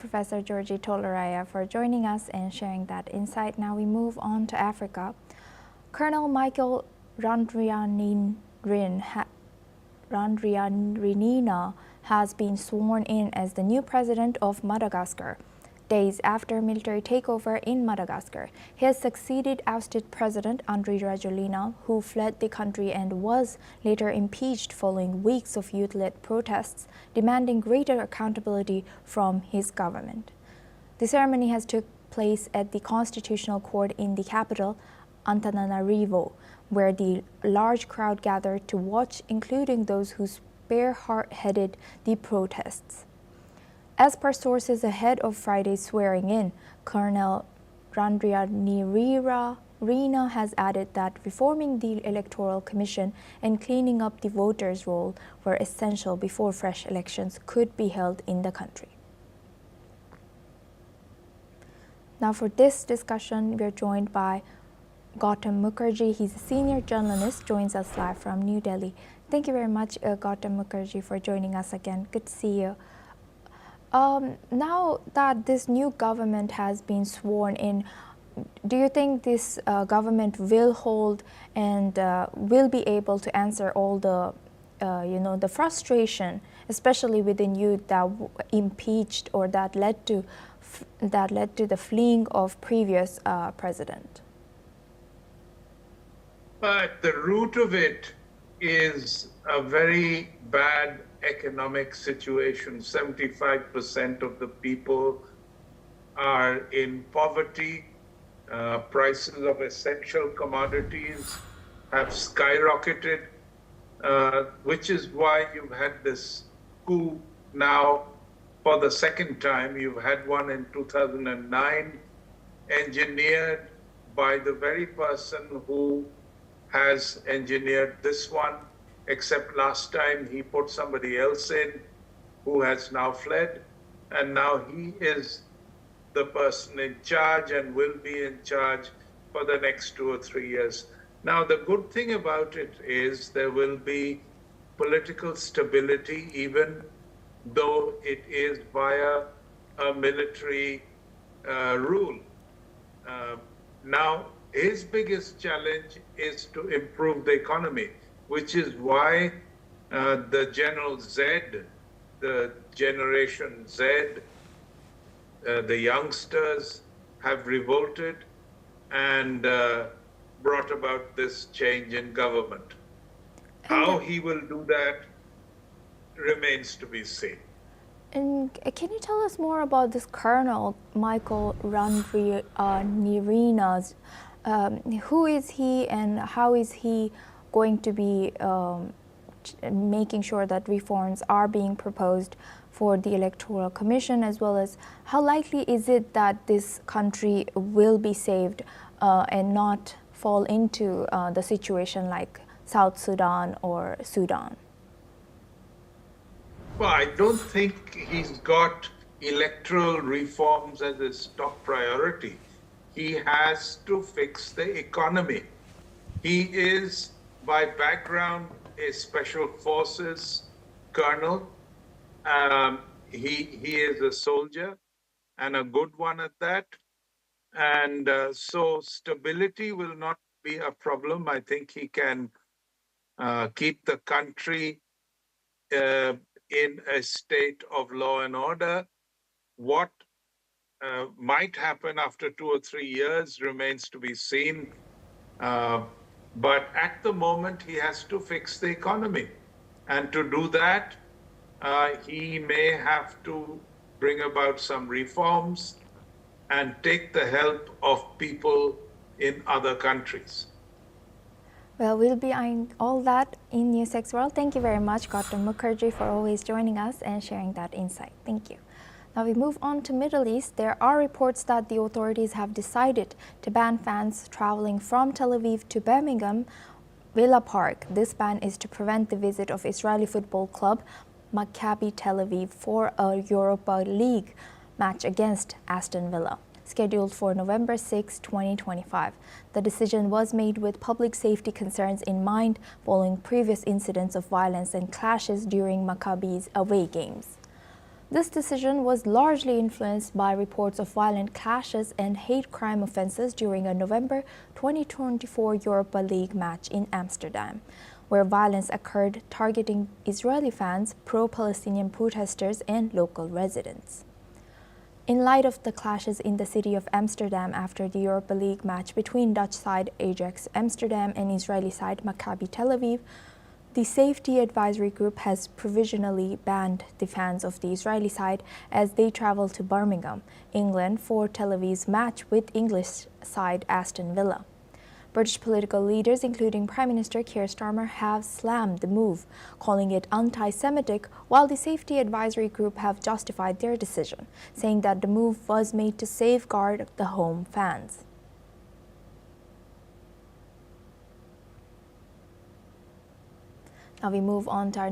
Professor Georgie Toleraya for joining us and sharing that insight. Now we move on to Africa. Colonel Michael Randrianirina has been sworn in as the new president of Madagascar. Days after military takeover in Madagascar, he has succeeded ousted President Andry Rajoelina, who fled the country and was later impeached following weeks of youth-led protests demanding greater accountability from his government. The ceremony has took place at the Constitutional Court in the capital, Antananarivo, where the large crowd gathered to watch, including those who spearheaded the protests. As per sources ahead of Friday's swearing-in, Colonel Randrianirina has added that reforming the Electoral Commission and cleaning up the voters' roll were essential before fresh elections could be held in the country. Now for this discussion, we are joined by Gautam Mukherjee. He's a senior journalist, joins us live from New Delhi. Thank you very much, Gautam Mukherjee, for joining us again. Good to see you. Now that this new government has been sworn in, do you think this government will hold and will be able to answer all the, the frustration, especially within youth, that impeached or that led to the fleeing of previous president? But the root of it is a very bad economic situation. 75% of the people are in poverty. Prices of essential commodities have skyrocketed, which is why you've had this coup now for the second time. You've had one in 2009, engineered by the very person who has engineered this one, except last time he put somebody else in who has now fled, and now he is the person in charge and will be in charge for the next 2 or 3 years. Now, the good thing about it is there will be political stability, even though it is via a military rule. Now, his biggest challenge is to improve the economy, which is why the General Z, the Generation Z, the youngsters have revolted and brought about this change in government. How he will do that remains to be seen. And can you tell us more about this Colonel Michael Randrianirina? Who is he and how is he going to be making sure that reforms are being proposed for the Electoral Commission, as well as how likely is it that this country will be saved and not fall into the situation like South Sudan or Sudan? Well, I don't think he's got electoral reforms as his top priority. He has to fix the economy. He is, by background, a special forces colonel. He is a soldier, and a good one at that. And so stability will not be a problem. I think he can keep the country in a state of law and order. What might happen after 2 or 3 years remains to be seen. But at the moment, he has to fix the economy. And to do that, he may have to bring about some reforms and take the help of people in other countries. Well, we'll be eyeing all that in NewsX World. Thank you very much, Gautam Mukherjee, for always joining us and sharing that insight. Thank you. Now we move on to Middle East. There are reports that the authorities have decided to ban fans traveling from Tel Aviv to Birmingham Villa Park. This ban is to prevent the visit of Israeli football club Maccabi Tel Aviv for a Europa League match against Aston Villa, scheduled for November 6, 2025. The decision was made with public safety concerns in mind following previous incidents of violence and clashes during Maccabi's away games. This decision was largely influenced by reports of violent clashes and hate crime offenses during a November 2024 Europa League match in Amsterdam, where violence occurred targeting Israeli fans, pro-Palestinian protesters, and local residents. In light of the clashes in the city of Amsterdam after the Europa League match between Dutch side Ajax Amsterdam and Israeli side Maccabi Tel Aviv, the Safety Advisory Group has provisionally banned the fans of the Israeli side as they travel to Birmingham, England for Tel Aviv's match with English side Aston Villa. British political leaders, including Prime Minister Keir Starmer, have slammed the move, calling it anti-Semitic, while the Safety Advisory Group have justified their decision, saying that the move was made to safeguard the home fans. Now we move on to our